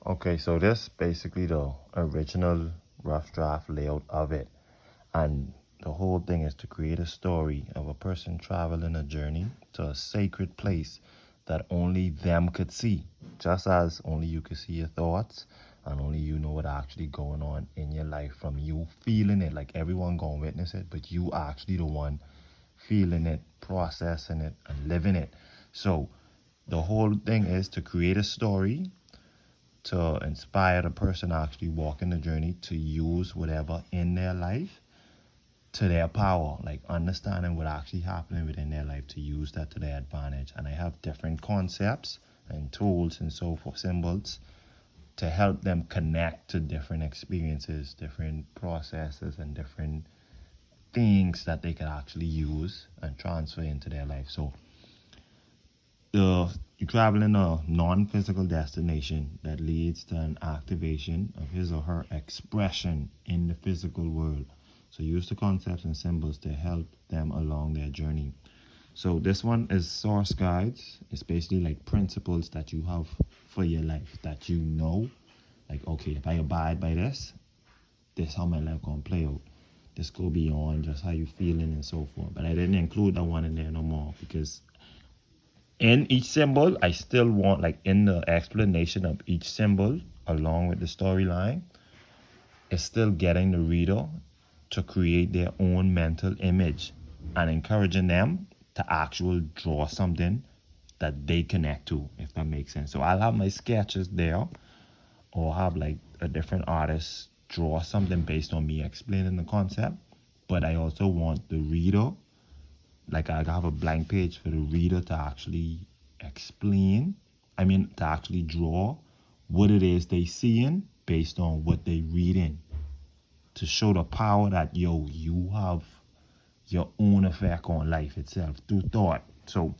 Okay, so this basically the original rough draft layout of it. And the whole thing is to create a story of a person traveling a journey to a sacred place that only them could see. Just as only you could see your thoughts and only you know what actually going on in your life from you feeling it. Like everyone gonna witness it, but you actually the one feeling it, processing it, and living it. So the whole thing is to create a story to inspire the person actually walking the journey to use whatever in their life to their power, like understanding what actually happening within their life to use that to their advantage. And I have different concepts and tools and so forth, symbols to help them connect to different experiences, different processes, and different things that they can actually use and transfer into their life. So you travel in a non-physical destination that leads to an activation of his or her expression in the physical world. So use the concepts and symbols to help them along their journey. So this one is source guides. It's basically like principles that you have for your life that you know, like, okay, if I abide by this how my life gonna play out. This go beyond just how you feeling and so forth. But I didn't include that one in there no more because in each symbol, I still want, like in the explanation of each symbol, along with the storyline, it's still getting the reader to create their own mental image and encouraging them to actually draw something that they connect to, if that makes sense. So I'll have my sketches there, or have like a different artist draw something based on me explaining the concept. But I also want the reader, like I have a blank page for the reader to actually explain, to actually draw what it is they seeing based on what they reading, to show the power that you have your own effect on life itself through thought. So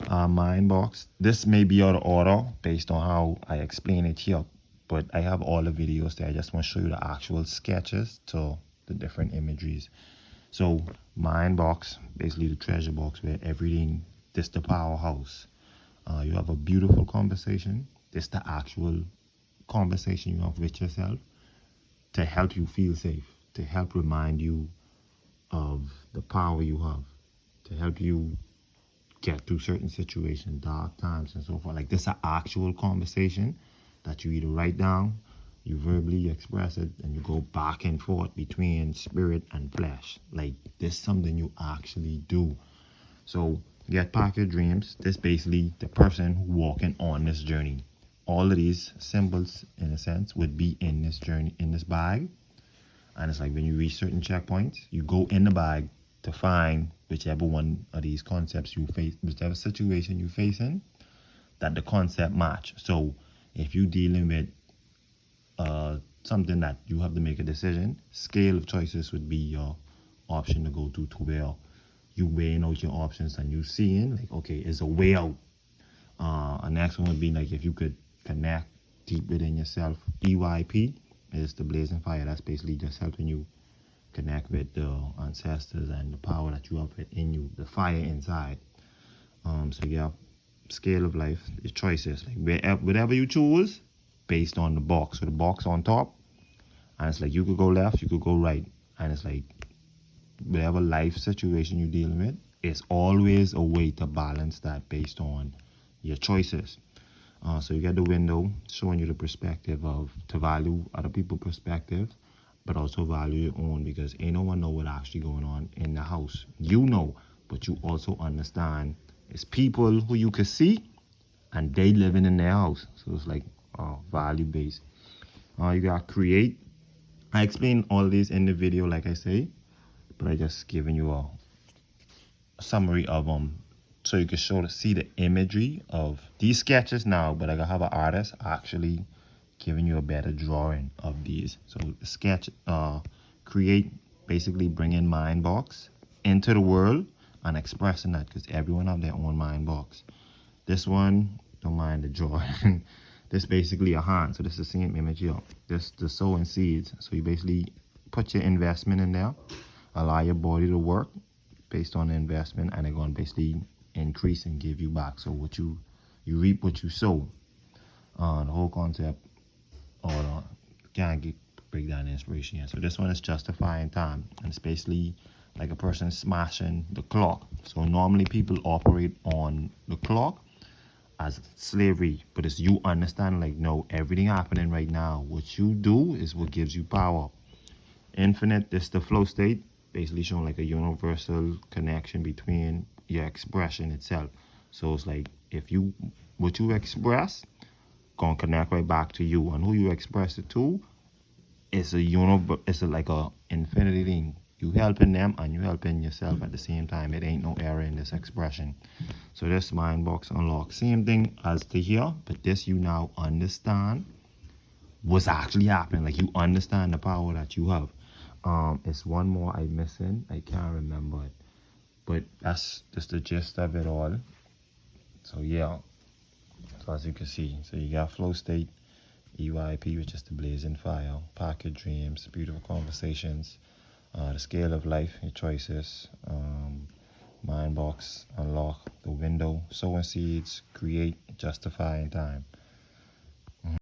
mind box, this may be out of order based on how I explain it here, but I have all the videos there. I just want to show you the actual sketches to the different imageries. So mind box, basically the treasure box where everything, this the powerhouse. You have a beautiful conversation. This the actual conversation you have with yourself to help you feel safe, to help remind you of the power you have, to help you get through certain situations, dark times and so forth. Like this an actual conversation that you either write down, you verbally express it, and you go back and forth between spirit and flesh. Like this is something you actually do. So get past your dreams. This basically the person who walking on this journey. All of these symbols, in a sense, would be in this journey, in this bag. And it's like when you reach certain checkpoints, you go in the bag to find whichever one of these concepts you face, whichever situation you facing, that the concept match. So if you dealing with something that you have to make a decision, scale of choices would be your option to go to where you weighing out your options and you seeing like, okay, is a way out. A next one would be like if you could connect deep within yourself. EYP is the blazing fire. That's basically just helping you connect with the ancestors and the power that you have within you, the fire inside. So yeah, scale of life is choices. Like whatever you choose, based on the box. So the box on top, and it's like you could go left, you could go right, and it's like whatever life situation you're dealing with, it's always a way to balance that based on your choices. So you get the window showing you the perspective of to value other people's perspective, but also value your own, because ain't no one know what actually going on in the house. You know, but you also understand it's people who you can see and they living in their house. So it's like value based. You got create. I explain all of these in the video, like I say, but I just giving you a summary of them so you can see the imagery of these sketches now, but I gotta have an artist actually giving you a better drawing of these. So the sketch, create, basically bring in mind box into the world and expressing that, because everyone have their own mind box. This one, don't mind the drawing. This basically a hand, so this is the same image here. This the sowing seeds. So you basically put your investment in there, allow your body to work based on the investment, and they're going to basically increase and give you back. So what you reap what you sow. The whole concept, or can't get break down the inspiration here. So this one is justifying time, and it's basically like a person smashing the clock. So normally people operate on the clock as slavery, but it's you understand like no, everything happening right now, what you do is what gives you power. Infinite, this the flow state, basically showing like a universal connection between your expression itself. So it's like if you what you express gonna connect right back to you, and who you express it to, it's like a infinity thing. You helping them and you helping yourself at the same time. It ain't no error in this expression. So this mind box unlock, same thing as to here, but this you now understand what's actually happening. Like you understand the power that you have. It's one more I'm missing. I can't remember it, but that's just the gist of it all. So yeah. So as you can see, so you got flow state, EYP, which is the blazing fire, pocket dreams, beautiful conversations, the scale of life, your choices, mind box, unlock, the window, sowing seeds, create, justify in time.